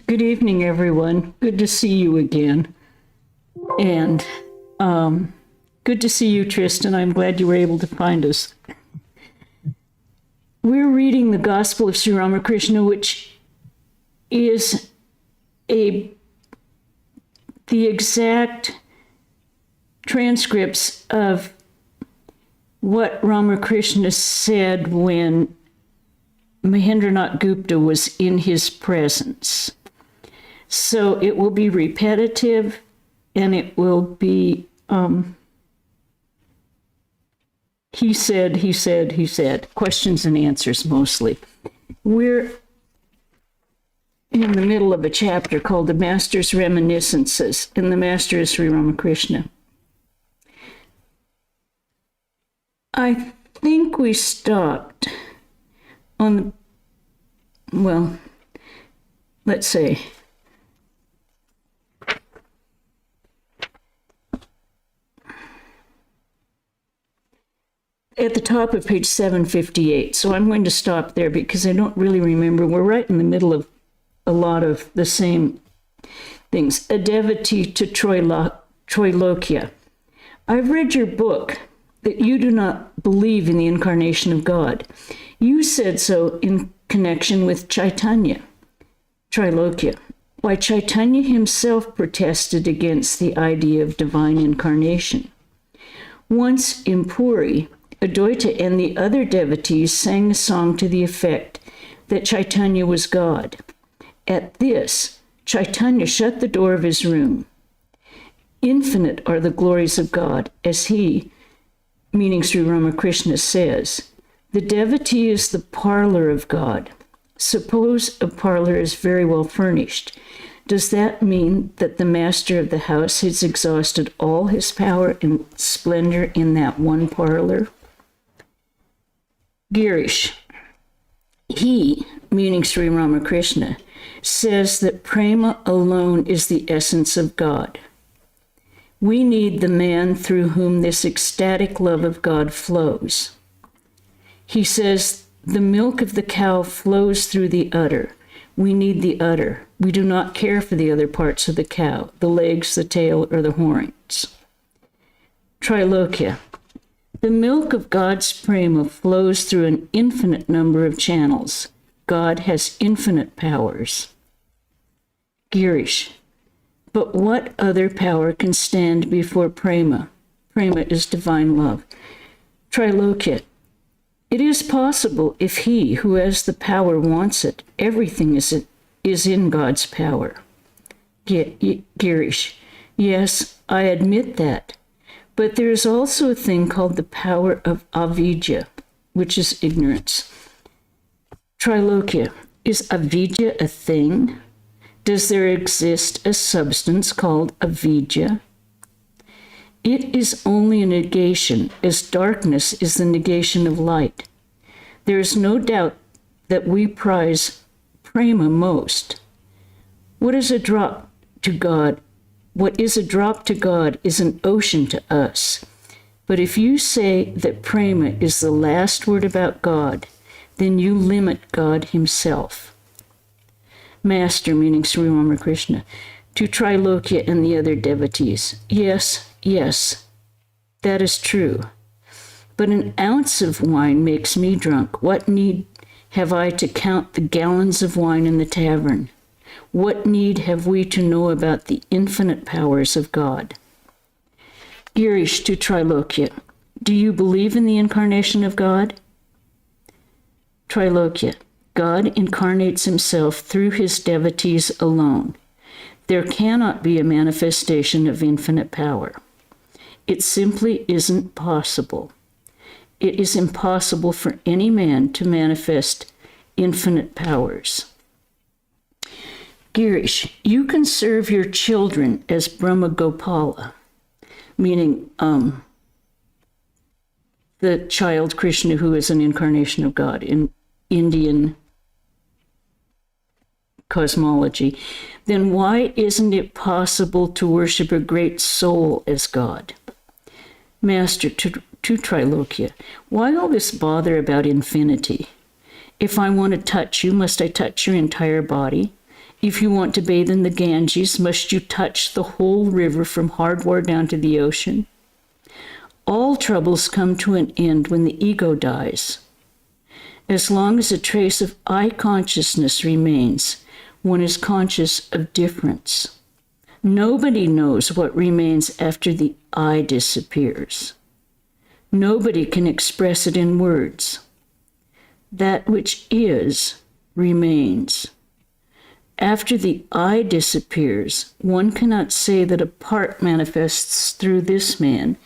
Good evening, everyone. Good to see you again. And good to see you, Tristan. I'm glad you were able to find us. We're reading the Gospel of Sri Ramakrishna, which is the exact transcripts of what Ramakrishna said when Mahendranath Gupta was in his presence. So it will be repetitive, and it will be, he said, questions and answers mostly. We're in the middle of a chapter called The Master's Reminiscences, and the Master is Sri Ramakrishna. I think we stopped on, well, let's say, at the top of page 758. So I'm going to stop there because I don't really remember. We're right in the middle of a lot of the same things. A devotee to Troilokya. I've read your book that you do not believe in the incarnation of God. You said so in connection with Chaitanya, Trilokya. Why, Chaitanya himself protested against the idea of divine incarnation. Once in Puri, Advaita and the other devotees sang a song to the effect that Chaitanya was God. At this, Chaitanya shut the door of his room. Infinite are the glories of God, as he, meaning Sri Ramakrishna, says. The devotee is the parlor of God. Suppose a parlor is very well furnished. Does that mean that the master of the house has exhausted all his power and splendor in that one parlor? Girish, he, meaning Sri Ramakrishna, says that prema alone is the essence of God. We need the man through whom this ecstatic love of God flows. He says the milk of the cow flows through the udder. We need the udder. We do not care for the other parts of the cow, the legs, the tail, or the horns. Trilokya. The milk of God's prema flows through an infinite number of channels. God has infinite powers. Girish. But what other power can stand before prema? Prema is divine love. Trilokya. It is possible if he who has the power wants it. Everything is in God's power. Girish. Yes, I admit that. But there is also a thing called the power of Avidya, which is ignorance. Trilokya. Is Avidya a thing? Does there exist a substance called Avidya? It is only a negation, as darkness is the negation of light. There is no doubt that we prize prema most. What is a drop to God? What is a drop to God is an ocean to us. But if you say that prema is the last word about God, then you limit God himself. Master, meaning Sri Ramakrishna, to Trilokya and the other devotees. Yes, that is true. But an ounce of wine makes me drunk. What need have I to count the gallons of wine in the tavern? What need have we to know about the infinite powers of God? Girish to Trilokya. Do you believe in the incarnation of God? Trilokya. God incarnates himself through his devotees alone. There cannot be a manifestation of infinite power. It simply isn't possible. It is impossible for any man to manifest infinite powers. Girish, you can serve your children as Brahma Gopala, meaning the child Krishna who is an incarnation of God in Indian cosmology. Then why isn't it possible to worship a great soul as God? Master, to Trilokya, why all this bother about infinity? If I want to touch you, must I touch your entire body? If you want to bathe in the Ganges, must you touch the whole river from Hardwar down to the ocean? All troubles come to an end when the ego dies. As long as a trace of I consciousness remains, one is conscious of difference. Nobody knows what remains after the I disappears. Nobody can express it in words. That which is remains. After the I disappears, one cannot say that a part manifests through this man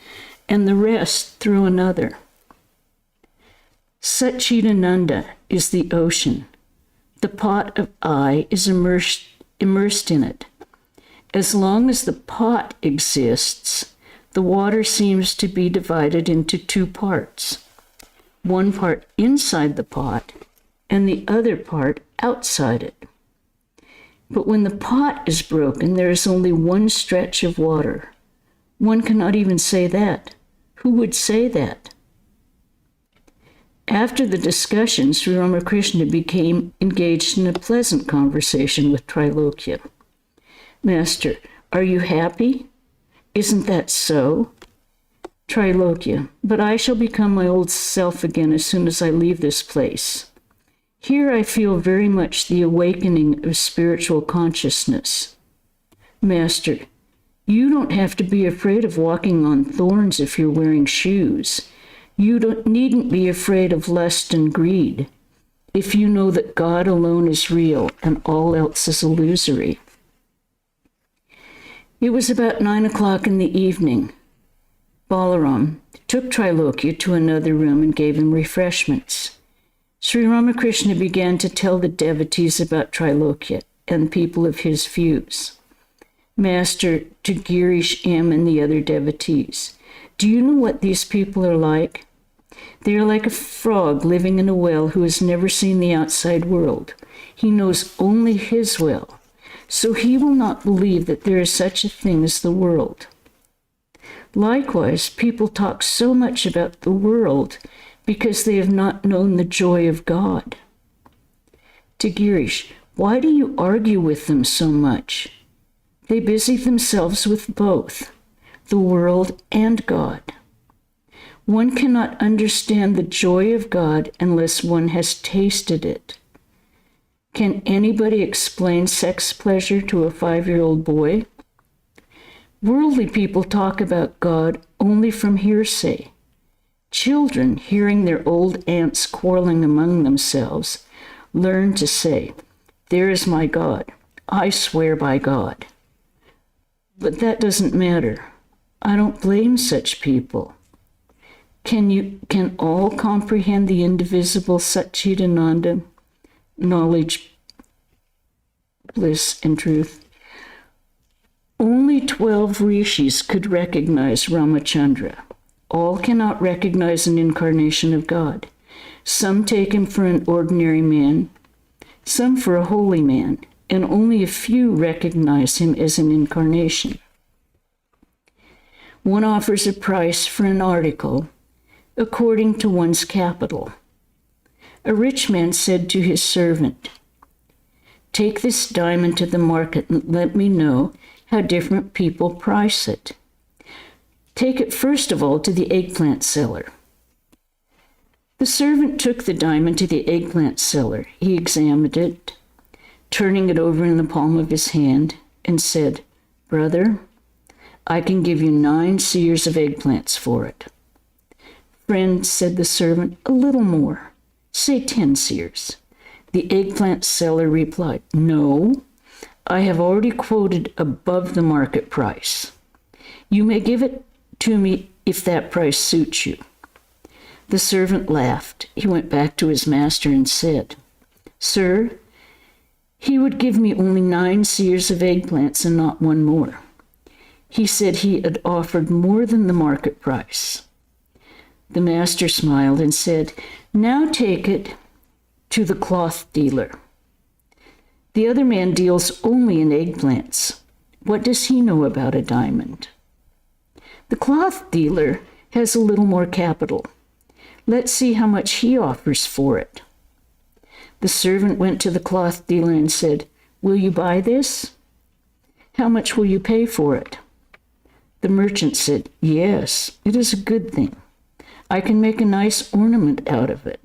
and the rest through another. Satchidananda is the ocean. The pot of I is immersed in it. As long as the pot exists, the water seems to be divided into two parts. One part inside the pot and the other part outside it. But when the pot is broken, there is only one stretch of water. One cannot even say that. Who would say that? After the discussion, Sri Ramakrishna became engaged in a pleasant conversation with Trilokya. Master, are you happy? Isn't that so? Trilokya, but I shall become my old self again as soon as I leave this place. Here I feel very much the awakening of spiritual consciousness. Master, you don't have to be afraid of walking on thorns if you're wearing shoes. You needn't be afraid of lust and greed if you know that God alone is real and all else is illusory. It was about 9 o'clock in the evening. Balaram took Trilokya to another room and gave him refreshments. Sri Ramakrishna began to tell the devotees about Trilokya and people of his views. Master, to Girish M and the other devotees, do you know what these people are like? They are like a frog living in a well who has never seen the outside world. He knows only his well, so he will not believe that there is such a thing as the world. Likewise, people talk so much about the world because they have not known the joy of God. To Girish, why do you argue with them so much? They busy themselves with both, the world and God. One cannot understand the joy of God unless one has tasted it. Can anybody explain sex pleasure to a 5-year-old boy? Worldly people talk about God only from hearsay. Children, hearing their old aunts quarreling among themselves, learn to say, "There is my God. I swear by God." But that doesn't matter. I don't blame such people. Can all comprehend the indivisible Satchidananda, knowledge, bliss, and truth? Only 12 rishis could recognize Ramachandra. All cannot recognize an incarnation of God. Some take him for an ordinary man, some for a holy man, and only a few recognize him as an incarnation. One offers a price for an article according to one's capital. A rich man said to his servant, "Take this diamond to the market and let me know how different people price it. Take it first of all to the eggplant seller." The servant took the diamond to the eggplant seller. He examined it, turning it over in the palm of his hand, and said, "Brother, I can give you 9 seers of eggplants for it." "Friend," said the servant, "a little more. Say 10 seers." The eggplant seller replied, "No, I have already quoted above the market price. You may give it to me if that price suits you." The servant laughed. He went back to his master and said, "Sir, he would give me only 9 seers of eggplants and not one more." He said he had offered more than the market price. The master smiled and said, "Now take it to the cloth dealer. The other man deals only in eggplants. What does he know about a diamond? The cloth dealer has a little more capital. Let's see how much he offers for it." The servant went to the cloth dealer and said, Will you buy this? How much will you pay for it? The merchant said, Yes, it is a good thing. I can make a nice ornament out of it.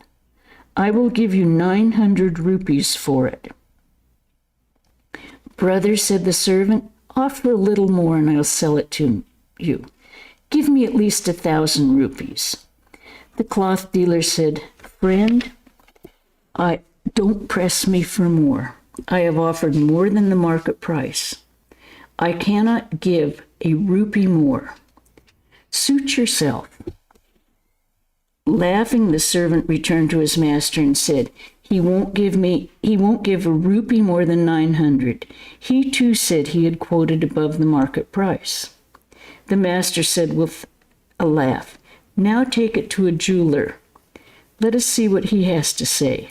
I will give you 900 rupees for it. Brother, said the servant, offer a little more and I'll sell it to you. Give me at least 1,000 rupees. The cloth dealer said, Friend, don't press me for more. I have offered more than the market price. I cannot give a rupee more. Suit yourself. Laughing, the servant returned to his master and said, He won't give a rupee more than 900. He too said he had quoted above the market price. The master said with a laugh, Now take it to a jeweler. Let us see what he has to say.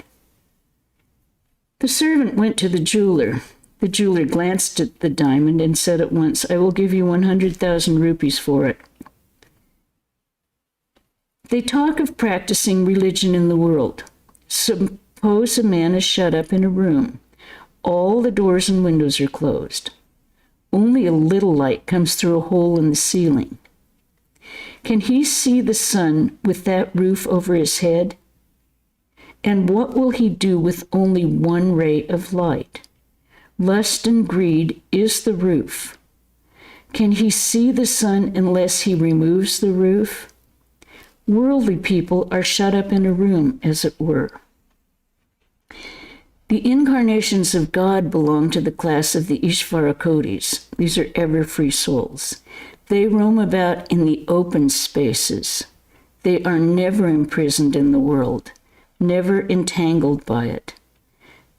The servant went to the jeweler. The jeweler glanced at the diamond and said at once, I will give you 100,000 rupees for it. They talk of practicing religion in the world. Suppose a man is shut up in a room. All the doors and windows are closed. Only a little light comes through a hole in the ceiling. Can he see the sun with that roof over his head? And what will he do with only one ray of light? Lust and greed is the roof. Can he see the sun unless he removes the roof? Worldly people are shut up in a room, as it were. The incarnations of God belong to the class of the Ishvara Kodis. These are ever-free souls. They roam about in the open spaces. They are never imprisoned in the world, never entangled by it.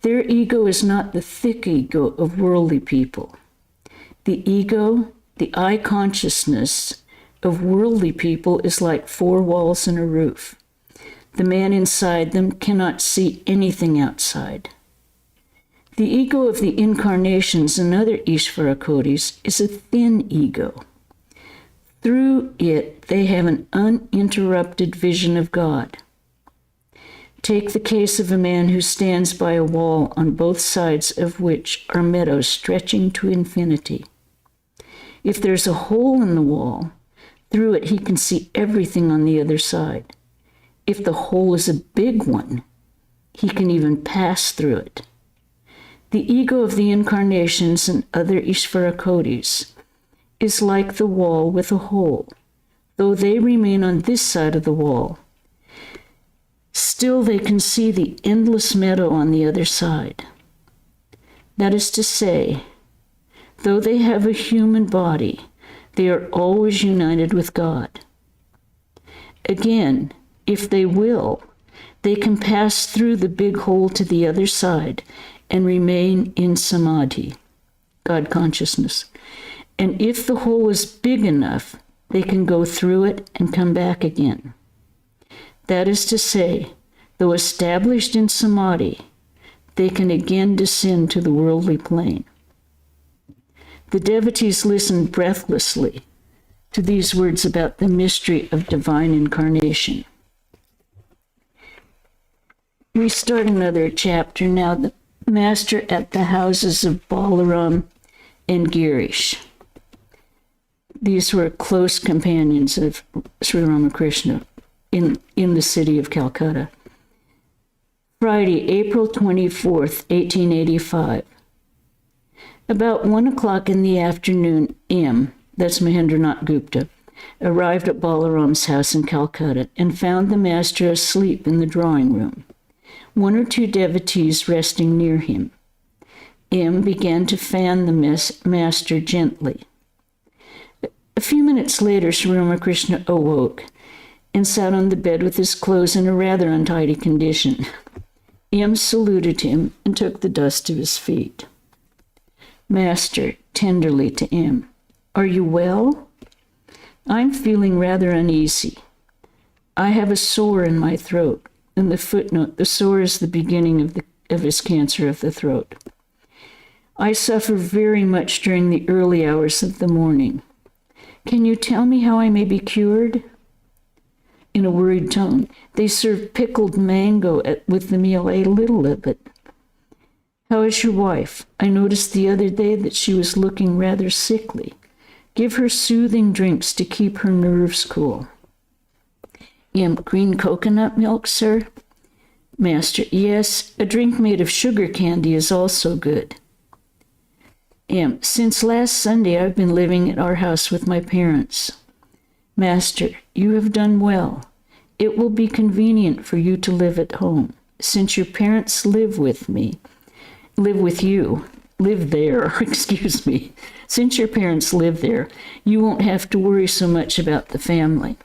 Their ego is not the thick ego of worldly people. The ego, the I consciousness of worldly people is like four walls and a roof. The man inside them cannot see anything outside. The ego of the incarnations and other Ishvara Kodis is a thin ego. Through it, they have an uninterrupted vision of God. Take the case of a man who stands by a wall on both sides of which are meadows stretching to infinity. If there's a hole in the wall, through it he can see everything on the other side. If the hole is a big one, he can even pass through it. The ego of the incarnations and other Ishvara Kodis is like the wall with a hole. Though they remain on this side of the wall, still they can see the endless meadow on the other side. That is to say, though they have a human body, they are always united with God. Again, if they will, they can pass through the big hole to the other side and remain in samadhi, God consciousness. And if the hole is big enough, they can go through it and come back again. That is to say, though established in samadhi, they can again descend to the worldly plane. The devotees listened breathlessly to these words about the mystery of divine incarnation. We start another chapter now, the master at the houses of Balaram and Girish. These were close companions of Sri Ramakrishna in the city of Calcutta. Friday, April 24th, 1885. About 1 o'clock in the afternoon, M., that's Mahendranath Gupta, arrived at Balaram's house in Calcutta and found the master asleep in the drawing room, one or two devotees resting near him. M. began to fan the master gently. A few minutes later, Sri Ramakrishna awoke and sat on the bed with his clothes in a rather untidy condition. M. saluted him and took the dust of his feet. Master, tenderly to M, "Are you well?" "I'm feeling rather uneasy. I have a sore in my throat." And the footnote, the sore is the beginning of his cancer of the throat. "I suffer very much during the early hours of the morning. Can you tell me how I may be cured?" In a worried tone, "They serve pickled mango with the meal, a little of it." How is your wife? I noticed the other day that she was looking rather sickly. Give her soothing drinks to keep her nerves cool. Green coconut milk, sir? Master, yes, a drink made of sugar candy is also good. Since last Sunday I've been living at our house with my parents. Master, you have done well. It will be convenient for you to live at home. Since your parents live there, excuse me. Since your parents live there, you won't have to worry so much about the family.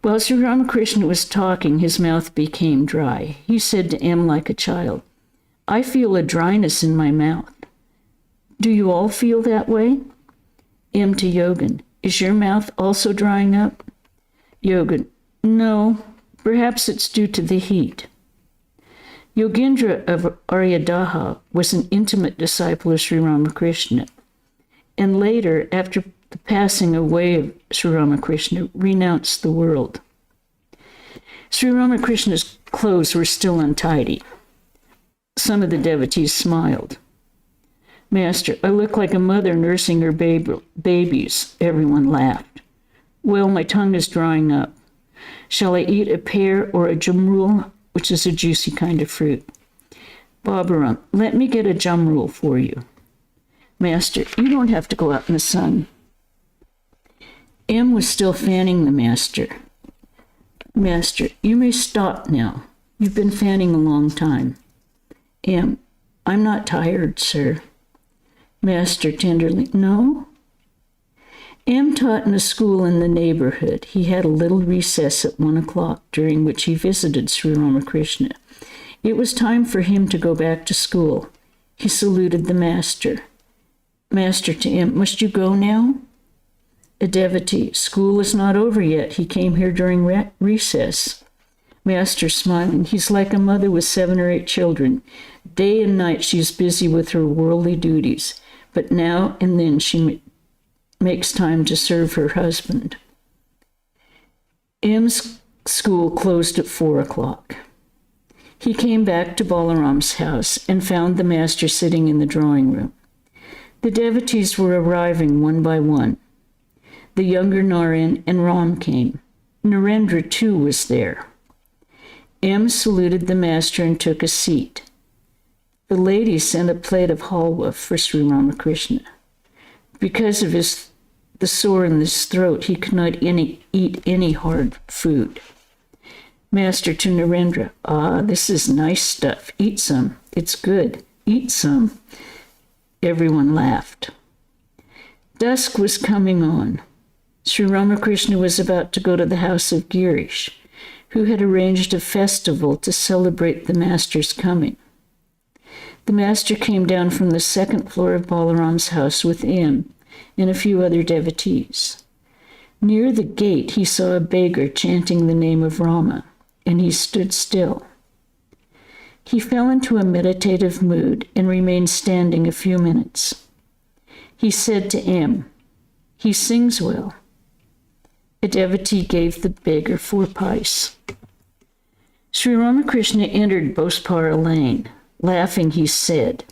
While Sri Ramakrishna was talking, his mouth became dry. He said to M like a child, I feel a dryness in my mouth. Do you all feel that way? M to Yogan, is your mouth also drying up? Yogan, no, perhaps it's due to the heat. Yogendra of Aryadaha was an intimate disciple of Sri Ramakrishna, and later, after the passing away of Sri Ramakrishna, renounced the world. Sri Ramakrishna's clothes were still untidy. Some of the devotees smiled. Master, I look like a mother nursing her babies. Everyone laughed. Well, my tongue is drying up. Shall I eat a pear or a jamrul, which is a juicy kind of fruit? Balaram, let me get a jamrul for you. Master, you don't have to go out in the sun. M was still fanning the master. Master, you may stop now. You've been fanning a long time. M, I'm not tired, sir. Master tenderly, no? M taught in a school in the neighborhood. He had a little recess at 1 o'clock, during which he visited Sri Ramakrishna. It was time for him to go back to school. He saluted the master. Master to M, must you go now? A devotee, school is not over yet. He came here during recess. Master smiling, he's like a mother with 7 or 8 children. Day and night she is busy with her worldly duties, but now and then she makes time to serve her husband. M's school closed at 4 o'clock. He came back to Balaram's house and found the master sitting in the drawing room. The devotees were arriving one by one. The younger Narayan and Ram came. Narendra too was there. M saluted the master and took a seat. The lady sent a plate of halwa for Sri Ramakrishna. Because of the sore in his throat, he could not eat any hard food. Master to Narendra, this is nice stuff. Eat some. It's good. Eat some. Everyone laughed. Dusk was coming on. Sri Ramakrishna was about to go to the house of Girish, who had arranged a festival to celebrate the master's coming. The master came down from the 2nd floor of Balaram's house with M and a few other devotees. Near the gate, he saw a beggar chanting the name of Rama, and he stood still. He fell into a meditative mood and remained standing a few minutes. He said to M, he sings well. A devotee gave the beggar 4 pice. Sri Ramakrishna entered Bospara Lane. Laughing, he said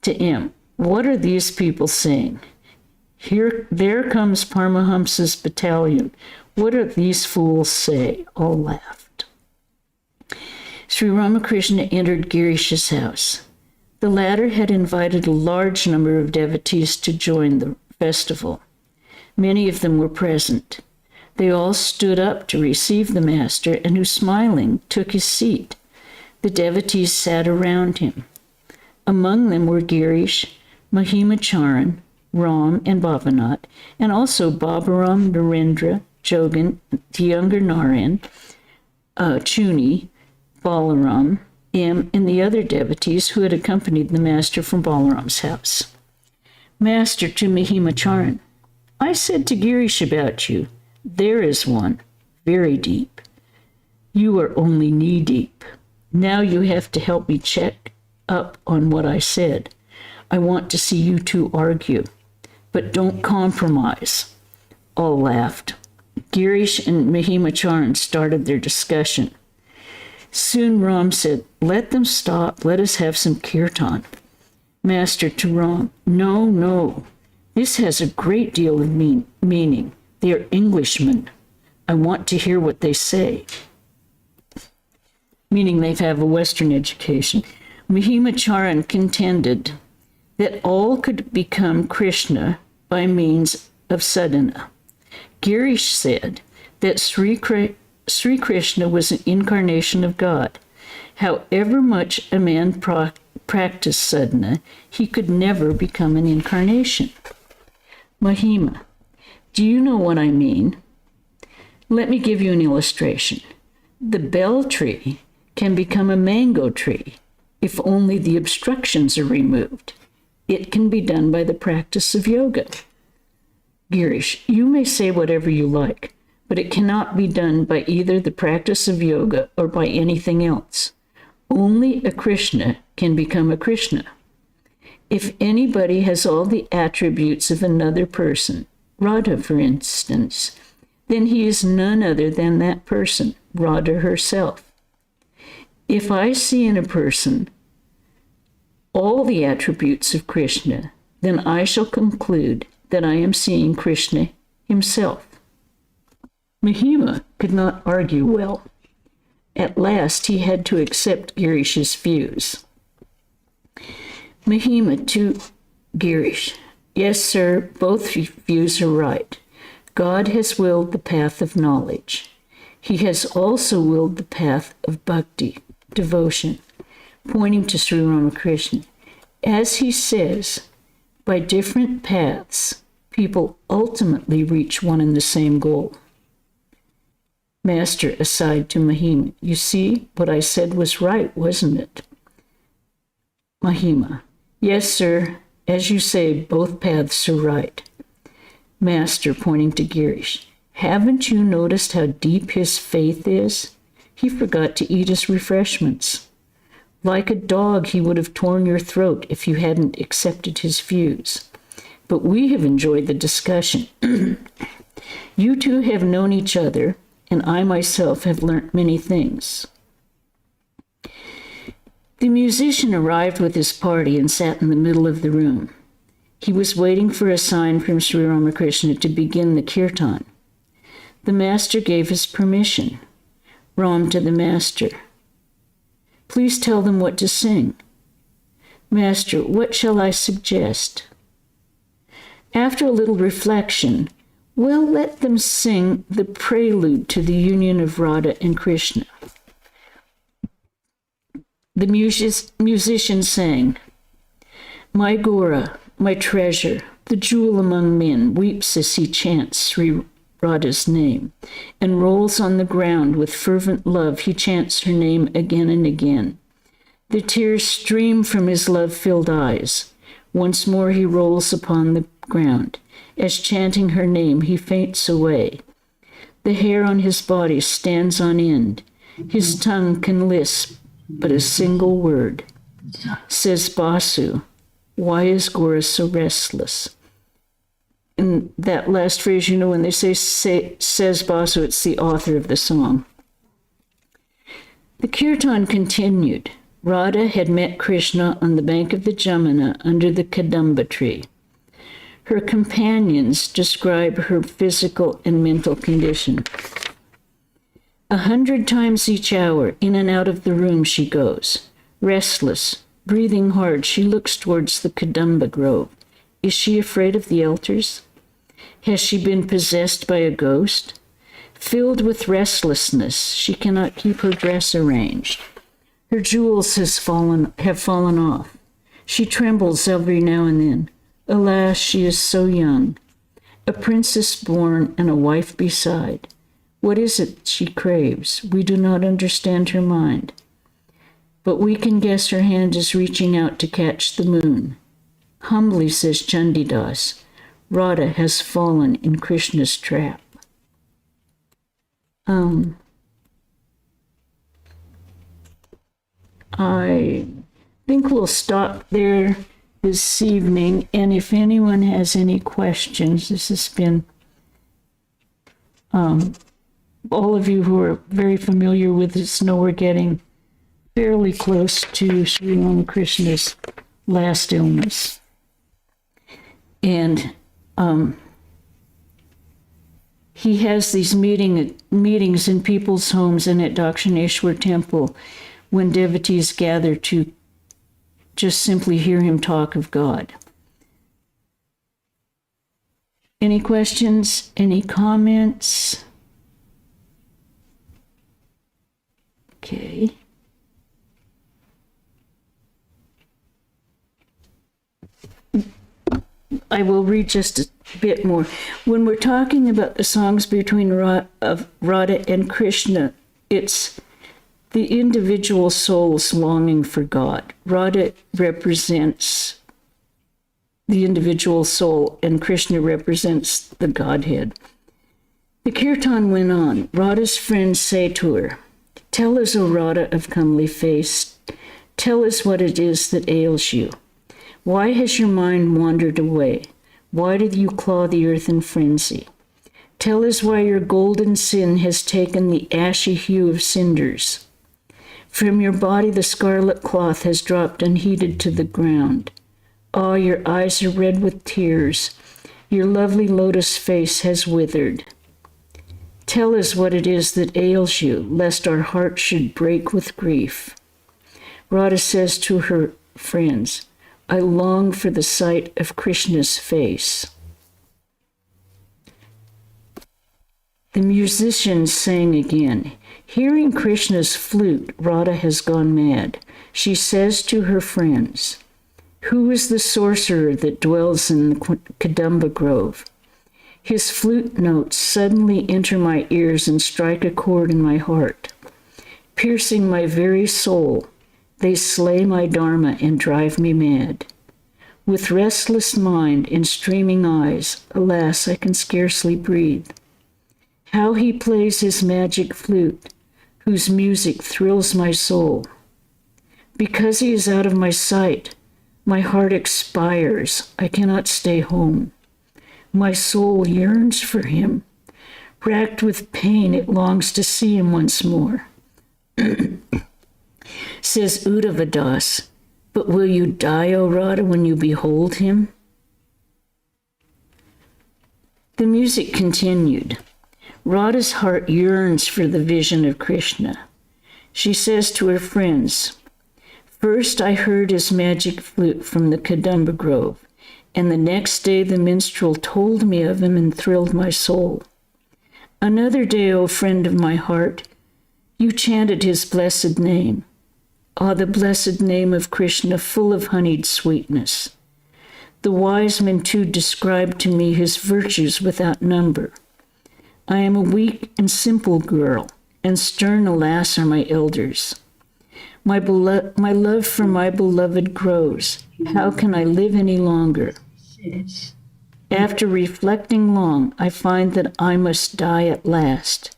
to M, what are these people saying? There comes Paramahamsa's battalion. What do these fools say? All laughed. Sri Ramakrishna entered Girish's house. The latter had invited a large number of devotees to join the festival. Many of them were present. They all stood up to receive the master, and who, smiling, took his seat. The devotees sat around him. Among them were Girish, Mahimacharan, Ram, and Bhavanat, and also Balaram, Narendra, Jogan, the younger Narayan, Chuni, Balaram, M, and the other devotees who had accompanied the master from Balaram's house. Master to Mahimacharan, I said to Girish about you, there is one, very deep. You are only knee-deep. Now you have to help me check up on what I said. I want to see you two argue, but don't compromise. All laughed. Girish and Mahimacharan started their discussion. Soon Ram said, "Let them stop. Let us have some kirtan." Master to Ram, "No, no. This has a great deal of meaning. They are Englishmen. I want to hear what they say." Meaning they have a Western education. Mahimacharan contended that all could become Krishna by means of sadhana. Girish said that Sri Krishna was an incarnation of God. However much a man practiced sadhana, he could never become an incarnation. Mahima, do you know what I mean? Let me give you an illustration. The bell tree can become a mango tree if only the obstructions are removed. It can be done by the practice of yoga. Girish, you may say whatever you like, but it cannot be done by either the practice of yoga or by anything else. Only a Krishna can become a Krishna. If anybody has all the attributes of another person, Radha for instance, then he is none other than that person, Radha herself. If I see in a person all the attributes of Krishna, then I shall conclude that I am seeing Krishna himself. Mahima could not argue well. At last he had to accept Girish's views. Mahima to Girish, yes, sir, both views are right. God has willed the path of knowledge. He has also willed the path of bhakti, devotion, pointing to Sri Ramakrishna. As he says, by different paths, people ultimately reach one and the same goal. Master aside to Mahima, you see, what I said was right, wasn't it? Mahima, yes, sir. As you say, both paths are right. Master pointing to Girish, haven't you noticed how deep his faith is? He forgot to eat his refreshments. Like a dog, he would have torn your throat if you hadn't accepted his views. But we have enjoyed the discussion. You two have known each other, and I myself have learnt many things. The musician arrived with his party and sat in the middle of the room. He was waiting for a sign from Sri Ramakrishna to begin the kirtan. The master gave his permission. Ram to the master, please tell them what to sing. Master, what shall I suggest? After a little reflection, well, let them sing the prelude to the union of Radha and Krishna. The musician sang, my Gora, my treasure, the jewel among men, weeps as he chants Sri Radha's name, and rolls on the ground with fervent love. He chants her name again and again. The tears stream from his love-filled eyes. Once more he rolls upon the ground. As chanting her name, he faints away. The hair on his body stands on end. His tongue can lisp but a single word. Says Basu, why is Gora so restless? In that last phrase, you know, when they say says Basu, it's the author of the song. The Kirtan continued. Radha had met Krishna on the bank of the Jamuna under the Kadamba tree. Her companions describe her physical and mental condition. 100 times each hour, in and out of the room she goes. Restless, breathing hard, she looks towards the Kadamba grove. Is she afraid of the elders? Has she been possessed by a ghost? Filled with restlessness, she cannot keep her dress arranged. Her jewels have fallen off. She trembles every now and then. Alas, she is so young. A princess born and a wife beside. What is it she craves? We do not understand her mind. But we can guess her hand is reaching out to catch the moon. Humbly says Chandidas, Radha has fallen in Krishna's trap. I think we'll stop there this evening, and if anyone has any questions, this has been all of you who are very familiar with this know we're getting fairly close to Sri Ramakrishna's last illness. And he has these meetings in people's homes and at Dakshineshwar Temple when devotees gather to just simply hear him talk of God. Any questions? Any comments? Okay. I will read just a bit more. When we're talking about the songs between Radha and Krishna, it's the individual soul's longing for God. Radha represents the individual soul, and Krishna represents the Godhead. The kirtan went on. Radha's friends say to her, "Tell us, O Radha of comely face, tell us what it is that ails you. Why has your mind wandered away? Why did you claw the earth in frenzy? Tell us why your golden sin has taken the ashy hue of cinders. From your body the scarlet cloth has dropped unheeded to the ground. Ah, your eyes are red with tears. Your lovely lotus face has withered. Tell us what it is that ails you, lest our hearts should break with grief." Radha says to her friends, "I long for the sight of Krishna's face." The musicians sang again. Hearing Krishna's flute, Radha has gone mad. She says to her friends, "Who is the sorcerer that dwells in the Kadamba grove? His flute notes suddenly enter my ears and strike a chord in my heart. Piercing my very soul, they slay my dharma and drive me mad. With restless mind and streaming eyes, alas, I can scarcely breathe. How he plays his magic flute, whose music thrills my soul. Because he is out of my sight, my heart expires. I cannot stay home. My soul yearns for him. Racked with pain, it longs to see him once more." Says Uddhavadas, "But will you die, O Radha, when you behold him?" The music continued. Radha's heart yearns for the vision of Krishna. She says to her friends, "First I heard his magic flute from the Kadamba grove, and the next day the minstrel told me of him and thrilled my soul. Another day, O friend of my heart, you chanted his blessed name. Ah, the blessed name of Krishna, full of honeyed sweetness. The wise men too described to me his virtues without number. I am a weak and simple girl, and stern, alas, are my elders. My love for my beloved grows. How can I live any longer? After reflecting long, I find that I must die at last.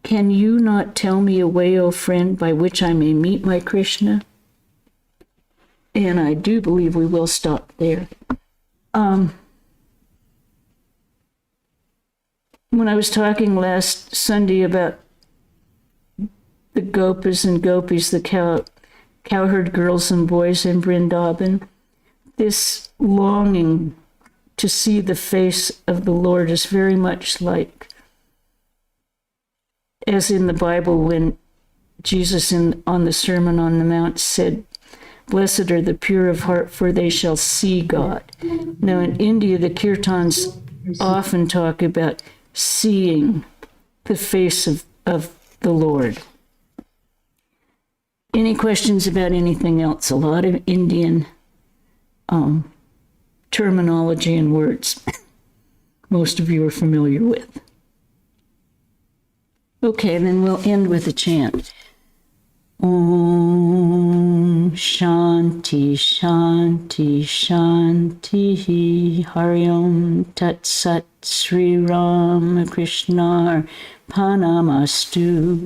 Can you not tell me a way, O friend, by which I may meet my Krishna?" And I do believe we will stop there. When I was talking last Sunday about the gopas and gopis, the cowherd girls and boys in Vrindavan, this longing to see the face of the Lord is very much like, as in the Bible, when Jesus on the Sermon on the Mount said, "Blessed are the pure of heart, for they shall see God." Now in India, the kirtans often talk about seeing the face of the Lord. Any questions about anything else? A lot of Indian terminology and words most of you are familiar with. Okay, then we'll end with a chant. Om Shanti Shanti Shanti Hari Om Tat Sat Sri Ramakrishna Panamastu.